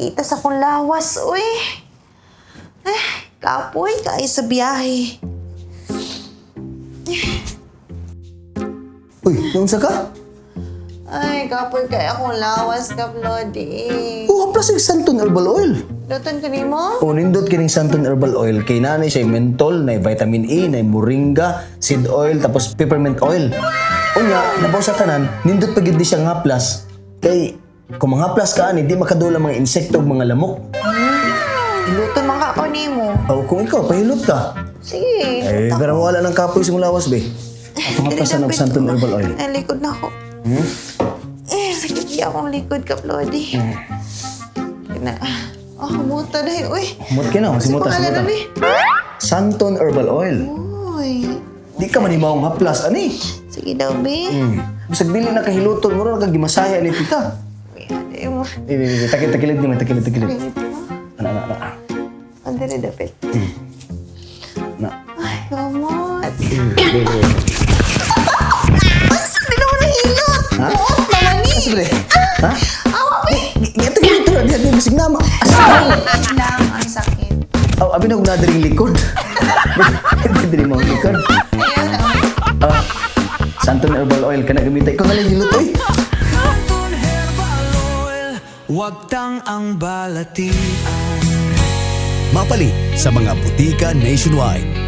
Sakit sa lawas, uy. Kapoy kayo sa biyahe. Uy, naunsa ka? Ay, kapoy kayo akong lawas, Kaplodi. Haplas yung Santon Herbal Oil. Luton ka ni mo? Nindot kining Santon Herbal Oil. Kay nanay siya mentol, na vitamin E, na moringa, seed oil, tapos peppermint oil. Unya, nabaw sa tanan, nindot pagid di siya nga haplas. Kay, kung mga haplas ka, di makadula mga insekto o mga lamok. Luton mga ako ni mo. O kung ikaw, pahilot ka. Sige. Pero wala ng kapoy sa lawas, be. Ako haplasan ng Santon Herbal Oil. Ay, likod na ako. Sakit niya akong likod, Kaplodi. Na. Muta na yun. Uy. Mut ka na, si muta, si muta. Santon Herbal Oil. Uy. Di ka manimawang haplas, ani? Sige daw, be. Bisag dili na kahiluton mo ron, kagimasaya ni tita. Ay, mo. Takilid niyo, takilid. Ana. Ande na dapit. Na. Ay, gamot. Be. Hindi naman nahilot. Ha? Buot naman ni. Sige. Ha? Awa, be. Ito gilito na, diyan bisig nama. Sakit lang. Ang sakit. Abi na kung nadaling likod. Hindi mo ang likod. Ayaw na. Santon Herbal Oil, ka na gamitay ko nalang hilot, oy. Santon Herbal Oil, wag tang ang balatian. Mapalit sa mga butika nationwide.